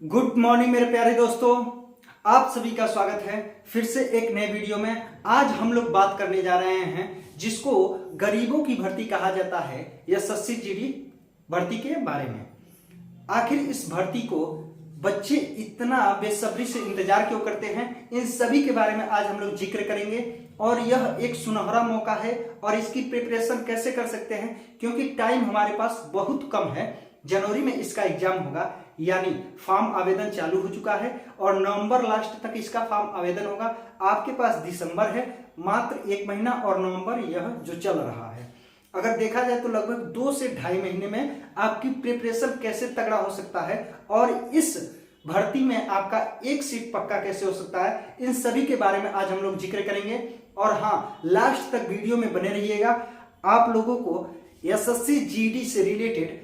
Good morning मेरे प्यारे दोस्तों, आप सभी का स्वागत है फिर से एक नए वीडियो में। आज हम लोग बात करने जा रहे हैं जिसको गरीबों की भर्ती कहा जाता है, एसएससी जीडी भर्ती के बारे में। आखिर इस भर्ती को बच्चे इतना बेसब्री से इंतजार क्यों करते हैं, इन सभी के बारे में आज हम लोग जिक्र करेंगे। और यह एक सुनहरा मौका है और इसकी प्रिपरेशन कैसे कर सकते हैं, क्योंकि टाइम हमारे पास बहुत कम है। जनवरी में इसका एग्जाम होगा, यानी फॉर्म आवेदन चालू हो चुका है और नवंबर लास्ट तक इसका फॉर्म आवेदन होगा। आपके पास दिसंबर है, मात्र 1 महीना, और नवंबर यह जो चल रहा है। अगर देखा जाए तो लगभग 2 से ढाई महीने में आपकी प्रिपरेशन कैसे तगड़ा हो सकता है और इस भर्ती में आपका एक सीट पक्का कैसे हो सकता है, इन सभी के बारे में आज हम लोग जिक्र करेंगे। और हाँ, लास्ट तक वीडियो में बने रहिएगा। आप लोगों को एसएससी जीडी से रिलेटेड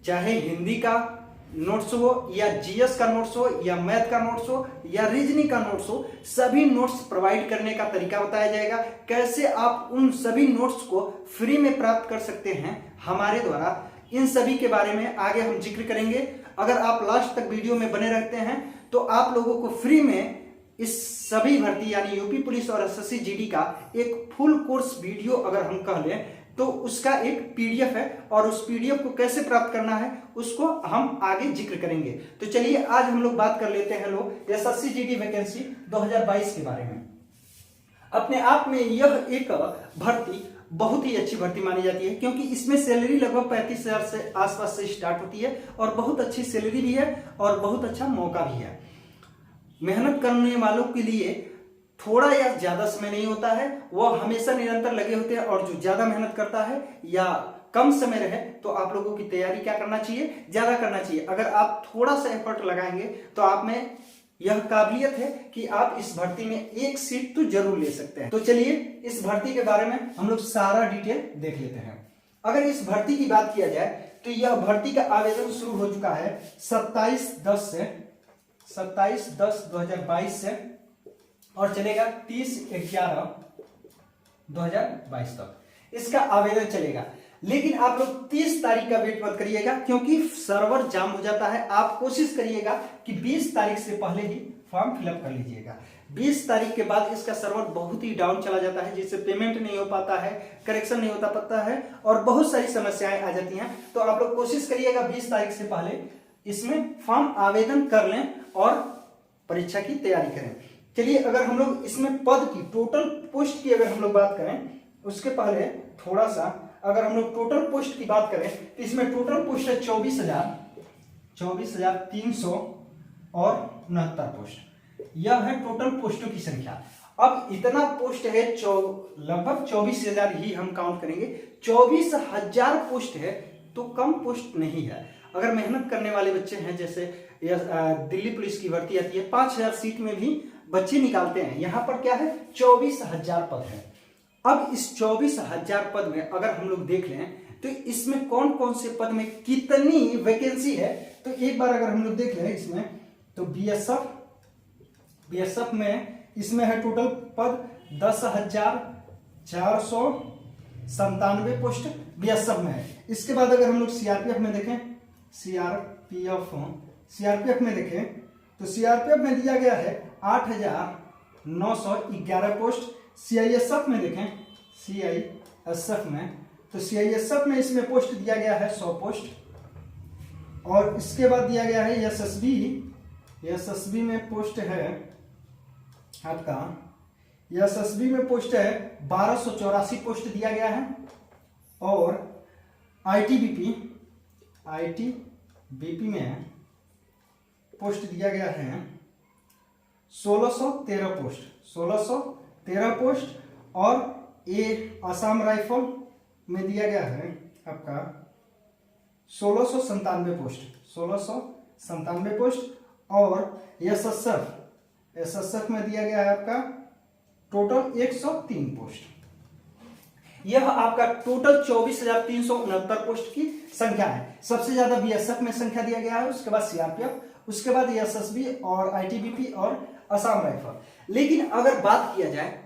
चाहे हिंदी का नोट्स हो या जीएस का नोट्स हो या मैथ का नोट्स हो या रीजनिंग का नोट्स हो, सभी नोट्स प्रोवाइड करने का तरीका बताया जाएगा। कैसे आप उन सभी नोट्स को फ्री में प्राप्त कर सकते हैं हमारे द्वारा, इन सभी के बारे में आगे हम जिक्र करेंगे। अगर आप लास्ट तक वीडियो में बने रहते हैं तो आप लोगों को फ्री में इस सभी भर्ती यानी यूपी पुलिस और एसएससी जीडी का एक फुल कोर्स वीडियो अगर हम कह लें तो उसका एक पीडीएफ है, और उस पीडीएफ को कैसे प्राप्त करना है उसको हम आगे जिक्र करेंगे। तो चलिए आज हम लोग बात कर लेते हैं लोग एसएससी जीडी वैकेंसी 2022 के बारे में। अपने आप में यह एक भर्ती बहुत ही अच्छी भर्ती मानी जाती है, क्योंकि इसमें सैलरी लगभग 35,000 से आसपास से स्टार्ट होती है और बहुत अच्छी सैलरी भी है और बहुत अच्छा मौका भी है। मेहनत करने वालों के लिए थोड़ा या ज्यादा समय नहीं होता है, वह हमेशा निरंतर लगे होते हैं। और जो ज्यादा मेहनत करता है या कम समय रहे तो आप लोगों की तैयारी क्या करना चाहिए, ज्यादा करना चाहिए। अगर आप थोड़ा सा एफर्ट लगाएंगे तो आप में यह काबिलियत है कि आप इस भर्ती में एक सीट तो जरूर ले सकते हैं। तो चलिए इस भर्ती के बारे में हम लोग सारा डिटेल देख लेते हैं। अगर इस भर्ती की बात किया जाए तो यह भर्ती का आवेदन शुरू हो चुका है 27/10/2022 से और चलेगा 30/11/2022 तक इसका आवेदन चलेगा। लेकिन आप लोग 30 तारीख का वेट मत करिएगा, क्योंकि सर्वर जाम हो जाता है। आप कोशिश करिएगा कि 20 तारीख से पहले ही फॉर्म फिलअप कर लीजिएगा। 20 तारीख के बाद इसका सर्वर बहुत ही डाउन चला जाता है, जिससे पेमेंट नहीं हो पाता है, करेक्शन नहीं होता पता है और बहुत सारी समस्याएं आ जाती हैं। तो आप लोग कोशिश करिएगा 20 तारीख से पहले इसमें फॉर्म आवेदन कर लें और परीक्षा की तैयारी करें। चलिए अगर हम लोग इसमें पद की टोटल पोस्ट की अगर हम लोग बात करें, उसके पहले थोड़ा सा अगर हम लोग टोटल पोस्ट की बात करें तो इसमें टोटल पोस्ट है 24,369 पोस्ट। यह है टोटल पोस्टों की संख्या। अब इतना पोस्ट है, लगभग 24,000 ही हम काउंट करेंगे। 24,000 पोस्ट है तो कम पोस्ट नहीं है। अगर मेहनत करने वाले बच्चे हैं, जैसे दिल्ली पुलिस की भर्ती आती है, 5,000 सीट में भी बच्चे निकालते हैं। यहां पर क्या है, 24,000 पद है। अब इस 24,000 पद में अगर हम लोग देख लें तो इसमें कौन कौन से पद में कितनी वैकेंसी है, तो एक बार अगर हम लोग देख लें इसमें तो बीएसएफ में इसमें है टोटल पद 10,497 पोस्ट बीएसएफ में है। इसके बाद अगर हम लोग सीआरपीएफ में देखें, सीआरपीएफ में देखें तो सीआरपीएफ में दिया गया है 8,911 पोस्ट। सीआईएसएफ में देखें, सीआईएसएफ में तो सीआईएसएफ में इसमें पोस्ट दिया गया है 100 पोस्ट। और इसके बाद दिया गया है एसएसबी में पोस्ट है आपका, एसएसबी में पोस्ट है 1284 पोस्ट दिया गया है। और आईटीबीपी में पोस्ट दिया गया है 1613 पोस्ट। और ये आसाम राइफल में दिया गया है आपका 1697 पोस्ट। और एसएसएफ में दिया गया है आपका टोटल 103 पोस्ट। यह आपका टोटल 24,369 पोस्ट की संख्या है। सबसे ज्यादा बीएसएफ में संख्या दिया गया है, उसके बाद सीआरपीएफ, उसके बाद एसएसबी और आईटीबीपी और असम राइफल। लेकिन अगर बात किया जाए,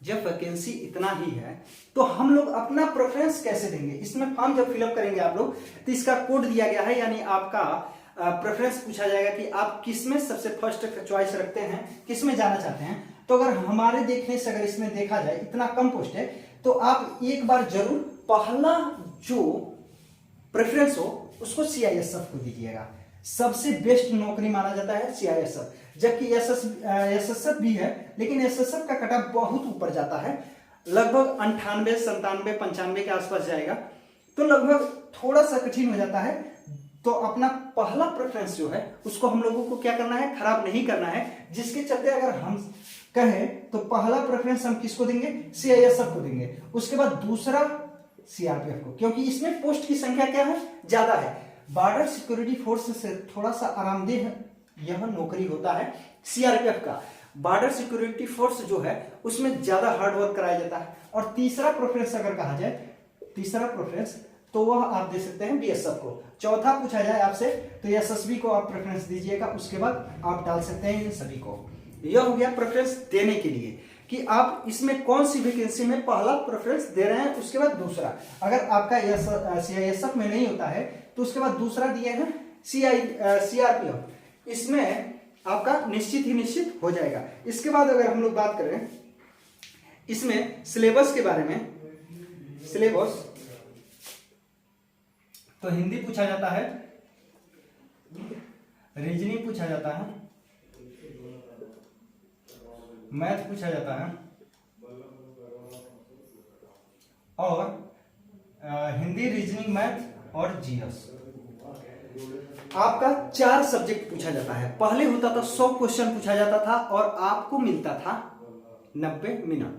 जब वैकेंसी इतना ही है तो हम लोग अपना प्रेफरेंस कैसे देंगे। इसमें फॉर्म जब फिलअप करेंगे आप लोग तो इसका कोड दिया गया है, यानी आपका प्रेफरेंस पूछा जाएगा कि आप किस में सबसे फर्स्ट चॉइस रखते हैं, किस में जाना चाहते हैं। तो अगर हमारे देखने से अगर इसमें देखा जाए इतना कम पोस्ट है, तो आप एक बार जरूर पहला जो प्रेफरेंस हो उसको सीआईएसएफ को दीजिएगा। सबसे बेस्ट नौकरी माना जाता है सीआईएसएफ, जबकि एसएसएफ भी है, लेकिन एसएसएफ का कट ऑफ बहुत ऊपर जाता है, लगभग 98, 97, 95 के आसपास जाएगा, तो लगभग थोड़ा सा कठिन हो जाता है। तो अपना पहला प्रेफरेंस जो है उसको हम लोगों को क्या करना है, खराब नहीं करना है, जिसके चलते अगर हम कहें तो पहला प्रेफरेंस हम किसको देंगे, सीआईएसएफ को देंगे। उसके बाद दूसरा सीआरपीएफ को, क्योंकि इसमें पोस्ट की संख्या क्या है, ज्यादा है। बॉर्डर सिक्योरिटी फोर्स से थोड़ा सा आरामदेह यह नौकरी होता है सीआरपीएफ का। बॉर्डर सिक्योरिटी फोर्स जो है उसमें ज्यादा हार्ड वर्क कराया जाता है। और तीसरा प्रेफरेंस अगर कहा जाए, तीसरा प्रेफरेंस तो वह आप दे सकते हैं बीएसएफ को। चौथा पूछा जाए आपसे तो एसएसबी को आप प्रेफरेंस दीजिएगा, उसके बाद आप डाल सकते हैं इन सभी को। यह हो गया प्रेफरेंस देने के लिए कि आप इसमें कौन सी वैकेंसी में पहला प्रेफरेंस दे रहे हैं, उसके बाद दूसरा। अगर आपका सीआईएसएफ में नहीं होता है तो उसके बाद दूसरा दिए हैं सीआरपीएफ, इसमें आपका निश्चित ही निश्चित हो जाएगा। इसके बाद अगर हम लोग बात करें इसमें सिलेबस के बारे में, सिलेबस तो हिंदी पूछा जाता है, रीजनिंग पूछा जाता है, मैथ पूछा जाता है, और हिंदी, रीजनिंग, मैथ और जीएस आपका 4 सब्जेक्ट पूछा जाता है। पहले होता था 100 क्वेश्चन पूछा जाता था और आपको मिलता था 90 मिनट।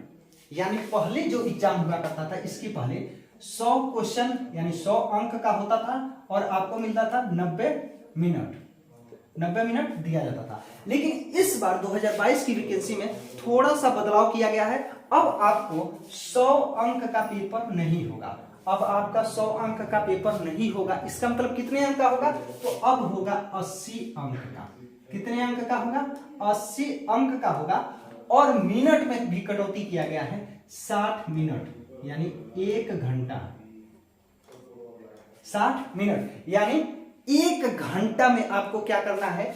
यानी पहले जो एग्जाम हुआ करता था इसके पहले 100 क्वेश्चन यानी 100 अंक का होता था और आपको मिलता था 90 मिनट, 90 मिनट दिया जाता था। लेकिन इस बार 2022 की वैकेंसी में थोड़ा सा बदलाव किया गया है। अब आपको 100 अंक का पेपर नहीं होगा, अब आपका 100 अंक का पेपर नहीं होगा। इसका मतलब कितने अंक का होगा, तो अब होगा 80 अंक का। कितने अंक का होगा, 80 अंक का होगा। और मिनट में भी कटौती किया गया है, 60 मिनट यानी 1 घंटा, 60 मिनट यानी 1 घंटा में आपको क्या करना है,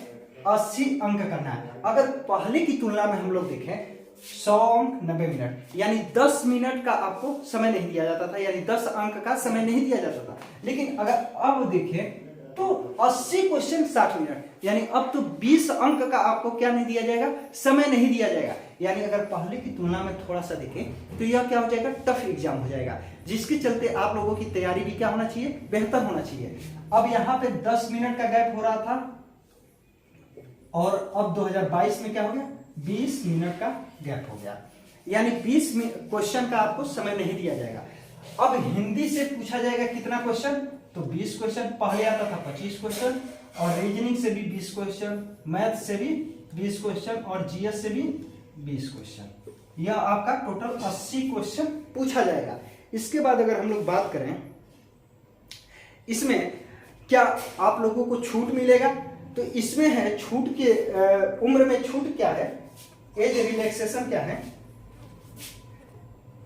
80 अंक करना है। अगर पहले की तुलना में हम लोग देखें 100 अंक 90 मिनट यानी 10 मिनट का आपको समय नहीं दिया जाता था, यानी 10 अंक का समय नहीं दिया जाता था। लेकिन अगर अब देखें तो 80 क्वेश्चन 60 मिनट यानी अब तो 20 अंक का आपको क्या नहीं दिया जाएगा, समय नहीं दिया जाएगा। यानी अगर पहले की तुलना में थोड़ा सा देखें तो यह क्या हो जाएगा, टफ एग्जाम हो जाएगा, जिसके चलते आप लोगों की तैयारी भी क्या होना चाहिए, बेहतर होना चाहिए। अब यहाँ पे 10 मिनट का गैप हो रहा था और अब 2022 में क्या हो गया, 20 मिनट का गैप हो गया, यानी 20 क्वेश्चन का आपको समय नहीं दिया जाएगा। अब हिंदी से पूछा जाएगा कितना क्वेश्चन, तो 20 क्वेश्चन। पहले आता था 25 क्वेश्चन, और रीजनिंग से भी 20 क्वेश्चन, मैथ से भी 20 क्वेश्चन और जीएस से भी 20 क्वेश्चन। यह आपका टोटल 80 क्वेश्चन पूछा जाएगा। इसके बाद अगर हम लोग बात करें इसमें क्या आप लोगों को छूट मिलेगा, तो इसमें है छूट के उम्र में छूट क्या है, एज रिलैक्सेशन क्या है।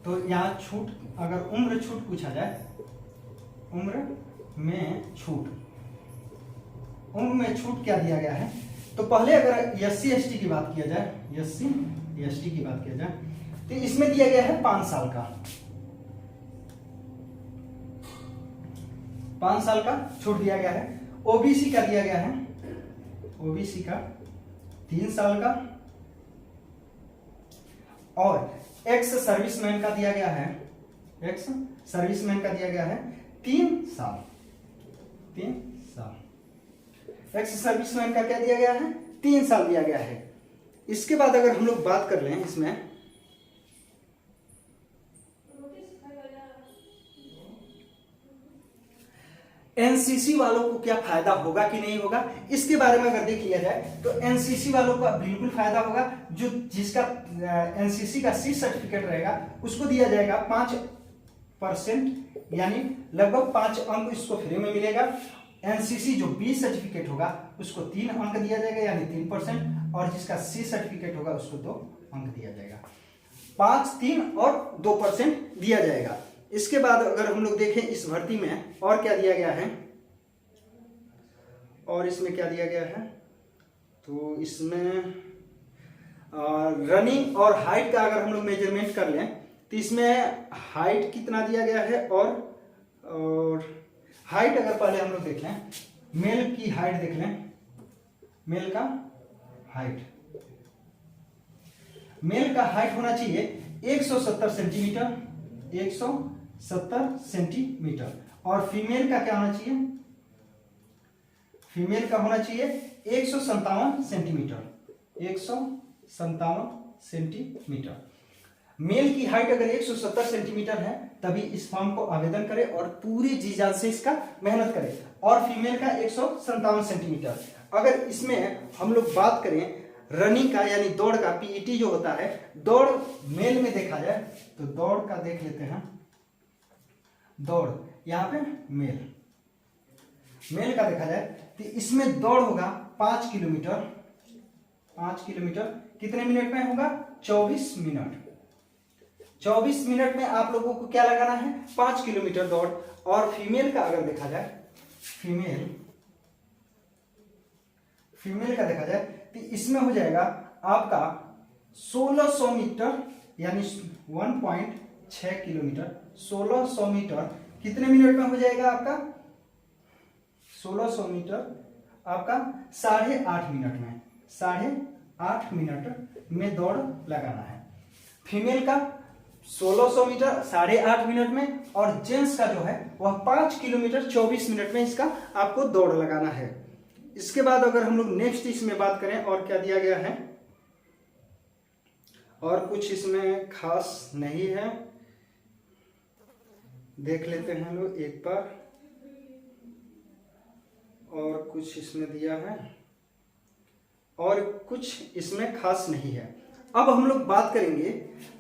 तो यहां छूट, अगर उम्र छूट पूछा जाए, उम्र में छूट, उम्र में छूट क्या दिया गया है, तो पहले अगर एससी एसटी की बात किया जाए, एससी एसटी की बात किया जाए तो इसमें दिया गया है 5 साल का, 5 साल का छूट दिया गया है। ओबीसी का दिया गया है, ओबीसी का 3 साल का, और एक्स सर्विसमैन का दिया गया है, एक्स सर्विसमैन का दिया गया है 3 साल, 3 साल। एक्स सर्विसमैन का क्या दिया गया है, 3 साल दिया गया है। इसके बाद अगर हम लोग बात कर लें इसमें एनसीसी वालों को क्या फायदा होगा कि नहीं होगा, इसके बारे में अगर देख लिया जाए तो एनसीसी वालों को बिल्कुल फायदा होगा। जो जिसका एनसीसी का सी सर्टिफिकेट रहेगा उसको दिया जाएगा 5%, यानी लगभग 5 अंक इसको फ्री में मिलेगा। एनसीसी जो बी सर्टिफिकेट होगा उसको 3 अंक दिया जाएगा यानी 3%, और जिसका सी सर्टिफिकेट होगा उसको 2 अंक दिया जाएगा। 5, 3 और 2% दिया जाएगा। इसके बाद अगर हम लोग देखें इस भर्ती में और क्या दिया गया है, और इसमें क्या दिया गया है, तो इसमें रनिंग और हाइट का अगर हम लोग मेजरमेंट कर लें तो इसमें हाइट कितना दिया गया है, और हाइट अगर पहले हम लोग देख लें, मेल की हाइट देख लें, मेल का हाइट, मेल का हाइट होना चाहिए 170 सेंटीमीटर, 170 सेंटीमीटर। और फीमेल का क्या होना चाहिए, फीमेल का होना चाहिए 157 सेंटीमीटर, 157 सेंटीमीटर। मेल की हाइट अगर 170 सेंटीमीटर है तभी इस फॉर्म को आवेदन करें और पूरी जी जान से इसका मेहनत करें। और फीमेल का 157 सेंटीमीटर। अगर इसमें हम लोग बात करें रनिंग का यानी दौड़ का, पीईटी जो होता है, दौड़ मेल में देखा जाए तो दौड़ का देख लेते हैं, दौड़ यहां पे मेल का देखा जाए तो इसमें दौड़ होगा 5 किलोमीटर, 5 किलोमीटर कितने मिनट में होगा, 24 मिनट। 24 मिनट में आप लोगों को क्या लगाना है, 5 किलोमीटर दौड़। और फीमेल का अगर देखा जाए, फीमेल का देखा जाए तो इसमें हो जाएगा आपका 1600 मीटर यानी 1.6 किलोमीटर, 1600 मीटर कितने मिनट में हो जाएगा आपका, 1600 मीटर आपका 8.5 मिनट में, 8.5 मिनट में दौड़ लगाना है। फीमेल का 1600 मीटर 8.5 मिनट में, और जेंट्स का जो है वह 5 किलोमीटर 24 मिनट में इसका आपको दौड़ लगाना है। इसके बाद अगर हम लोग नेक्स्ट इसमें बात करें और क्या दिया गया है, और कुछ इसमें खास नहीं है, देख लेते हैं हम लोग एक बार, और कुछ इसमें दिया है और कुछ इसमें खास नहीं है। अब हम लोग बात करेंगे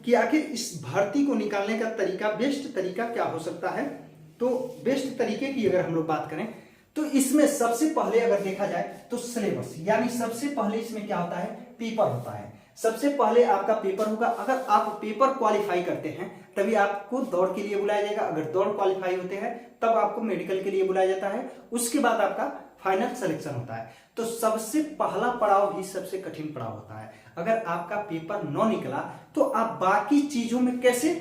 कि आखिर इस भर्ती को निकालने का तरीका, बेस्ट तरीका क्या हो सकता है। तो बेस्ट तरीके की अगर हम लोग बात करें तो इसमें सबसे पहले अगर देखा जाए तो सिलेबस, यानी सबसे पहले इसमें क्या होता है, पेपर होता है। सबसे पहले आपका पेपर होगा। अगर आप पेपर क्वालिफाई करते हैं तभी आपको दौड़ के लिए बुलाया जाएगा। अगर दौड़ क्वालिफाई होते हैं तब आपको मेडिकल के लिए बुलाया जाता है। उसके बाद आपका फाइनल सिलेक्शन होता है। तो सबसे पहला पड़ाव ही सबसे कठिन पड़ाव होता है। अगर आपका पेपर न निकला तो आप बाकी चीजों में कैसे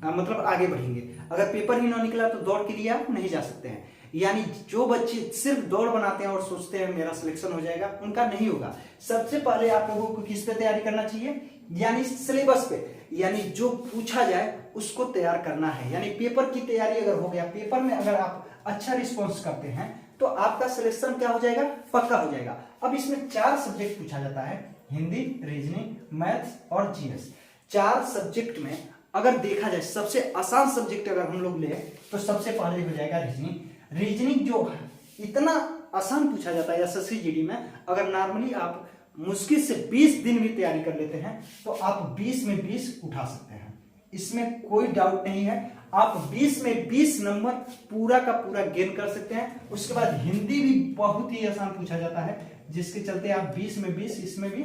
मतलब आगे बढ़ेंगे। अगर पेपर ही न निकला तो दौड़ के लिए आप नहीं जा सकते हैं। यानी जो बच्चे सिर्फ दौड़ बनाते हैं और सोचते हैं मेरा सिलेक्शन हो जाएगा, उनका नहीं होगा। सबसे पहले आप लोगों को किस पे तैयारी करना चाहिए, यानी सिलेबस पे, यानी जो पूछा जाए उसको तैयार करना है। यानी पेपर की तैयारी अगर हो गया, पेपर में अगर आप अच्छा रिस्पॉन्स करते हैं तो आपका सिलेक्शन क्या हो जाएगा, पक्का हो जाएगा। अब इसमें 4 सब्जेक्ट पूछा जाता है, हिंदी, रीजनिंग, मैथ्स और जीएस। 4 सब्जेक्ट में अगर देखा जाए सबसे आसान सब्जेक्ट अगर हम लोग ले तो सबसे पहले हो जाएगा रीजनिंग। रीजनिंग जो इतना आसान पूछा जाता है एसएससी जीडी में, अगर नॉर्मली आप मुश्किल से 20 दिन भी तैयारी कर लेते हैं तो आप 20 में 20 उठा सकते हैं। इसमें कोई डाउट नहीं है। आप 20 में 20 नंबर पूरा का पूरा गेन कर सकते हैं। उसके बाद हिंदी भी बहुत ही आसान पूछा जाता है, जिसके चलते आप 20 में 20 इसमें भी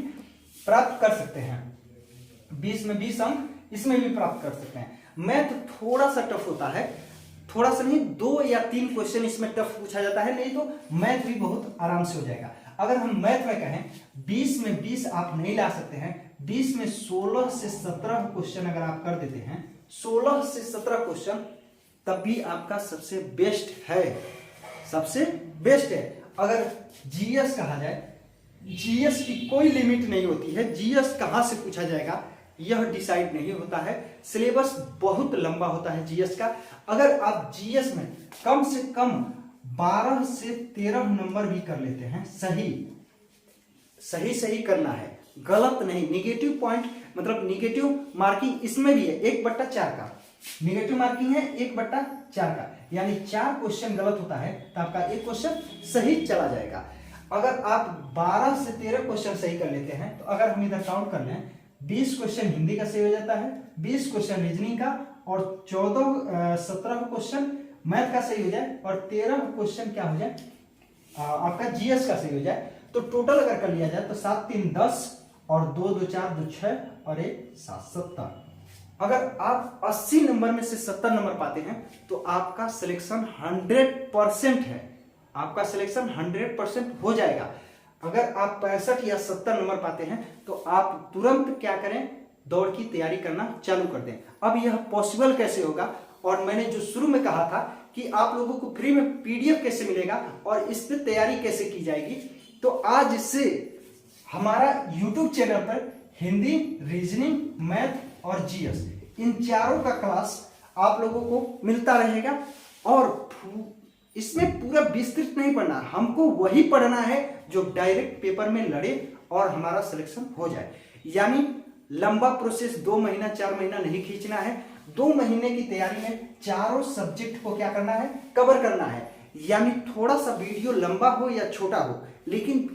प्राप्त कर सकते हैं। 20 में 20 अंक इसमें भी प्राप्त कर सकते हैं। मैथ थोड़ा सा टफ होता है, थोड़ा सा नहीं, 2 या 3 क्वेश्चन इसमें टफ पूछा जाता है, नहीं तो मैथ भी बहुत आराम से हो जाएगा। अगर हम मैथ में कहें 20 में 20 आप नहीं ला सकते हैं, 20 में 16 से 17 क्वेश्चन अगर आप कर देते हैं, 16 से 17 क्वेश्चन, तब भी आपका सबसे बेस्ट है, सबसे बेस्ट है। अगर जीएस कहा जाए, जीएस की कोई लिमिट नहीं होती है। जीएस कहां से पूछा जाएगा यह डिसाइड नहीं होता है। सिलेबस बहुत लंबा होता है जीएस का। अगर आप जीएस में कम से कम 12 से 13 नंबर भी कर लेते हैं, सही करना है, गलत नहीं। निगेटिव पॉइंट मतलब निगेटिव मार्किंग इसमें भी है 1/4 का निगेटिव मार्किंग है, 1/4 का, यानी 4 क्वेश्चन गलत होता है तो आपका 1 क्वेश्चन सही चला जाएगा। अगर आप 12 से 13 क्वेश्चन सही कर लेते हैं तो अगर हम इधर काउंट कर लें, 20 क्वेश्चन हिंदी का सही हो जाता है, 20 क्वेश्चन रीजनिंग का, और 17 क्वेश्चन मैथ का सही हो जाए, और 13 क्वेश्चन क्या हो जाए आपका जीएस का सही हो जाए, तो टोटल अगर कर लिया जाए तो 7 3 10 और 2 2 4 2 6 और 1 7 70। अगर आप 80 नंबर में से 70 नंबर पाते हैं तो आपका सिलेक्शन 100% है। आपका सिलेक्शन 100% हो जाएगा। अगर आप 65 या 70 नंबर पाते हैं तो आप तुरंत क्या करें, दौड़ की तैयारी करना चालू कर दें। अब यह पॉसिबल कैसे होगा, और मैंने जो शुरू में कहा था कि आप लोगों को फ्री में पीडीएफ कैसे मिलेगा और इस पर तैयारी कैसे की जाएगी, तो आज से हमारा यूट्यूब चैनल पर हिंदी, रीजनिंग, मैथ और जीएस इन चारों का क्लास आप लोगों को मिलता रहेगा। और इसमें पूरा विस्तृत नहीं पढ़ना, हमको वही पढ़ना है जो डायरेक्ट पेपर में लड़े और हमारा सिलेक्शन हो जाए। यानी लंबा प्रोसेस 2 महीना 4 महीना नहीं खींचना है। 2 महीने की तैयारी में चारों सब्जेक्ट को क्या करना है, कवर करना है। यानी थोड़ा सा वीडियो लंबा हो या छोटा हो, लेकिन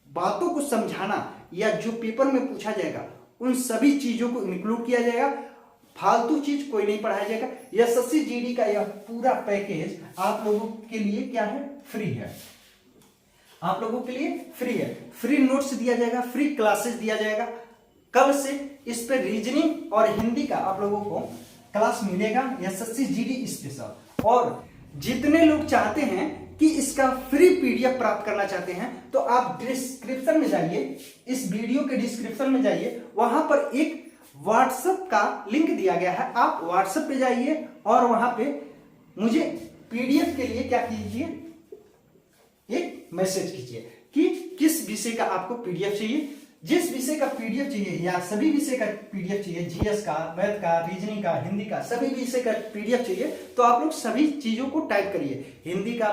बातों को समझाना या जो पेपर में पूछा जाएगा उन सभी चीजों को इंक्लूड किया जाएगा। फालतू चीज कोई नहीं पढ़ाया जाएगा। एसएससी जीडी का यह पूरा पैकेज आप लोगों के लिए क्या है, फ्री है। आप लोगों के लिए फ्री है। फ्री नोट्स दिया जाएगा, फ्री क्लासेस दिया जाएगा। कब से इस पे रीजनिंग और हिंदी का आप लोगों को क्लास मिलेगा, एसएससी जीडी स्पेशल। और जितने लोग चाहते हैं कि इसका फ्री पीडीएफ प्राप्त करना चाहते हैं तो आप डिस्क्रिप्शन में जाइए, इस वीडियो के डिस्क्रिप्शन में जाइए, वहां पर एक व्हाट्सएप का लिंक दिया गया है। आप व्हाट्सएप पे जाइए और वहां पे मुझे पीडीएफ के लिए क्या कीजिए, एक मैसेज कीजिए कि किस विषय का आपको पीडीएफ चाहिए। जिस विषय का पीडीएफ चाहिए या सभी विषय का पीडीएफ चाहिए, जीएस का, मैथ का, रीजनिंग का, हिंदी का, सभी विषय का पीडीएफ चाहिए, तो आप लोग सभी चीजों को टाइप करिए। हिंदी का,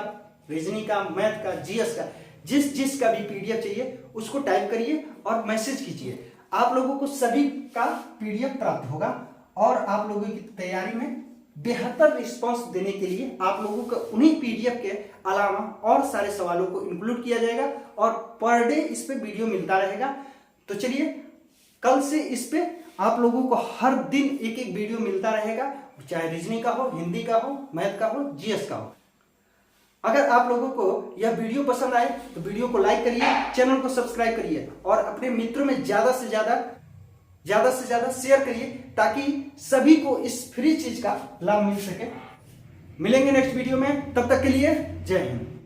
रीजनिंग का, मैथ का, जीएस का, जिस का भी पीडीएफ चाहिए उसको टाइप करिए और मैसेज कीजिए। आप लोगों को सभी का पीडीएफ प्राप्त होगा और आप लोगों की तैयारी में बेहतर रिस्पांस देने के लिए आप लोगों को उन्हीं पीडीएफ के अलावा और सारे सवालों को इंक्लूड किया जाएगा और पर डे इस पे वीडियो मिलता रहेगा। तो चलिए, कल से इस पे आप लोगों को हर दिन एक एक वीडियो मिलता रहेगा, चाहे रीजनिंग का हो, हिंदी का हो, मैथ का हो, जीएस का हो। अगर आप लोगों को यह वीडियो पसंद आए तो वीडियो को लाइक करिए, चैनल को सब्सक्राइब करिए और अपने मित्रों में ज्यादा से ज्यादा शेयर करिए ताकि सभी को इस फ्री चीज का लाभ मिल सके। मिलेंगे नेक्स्ट वीडियो में, तब तक के लिए जय हिंद।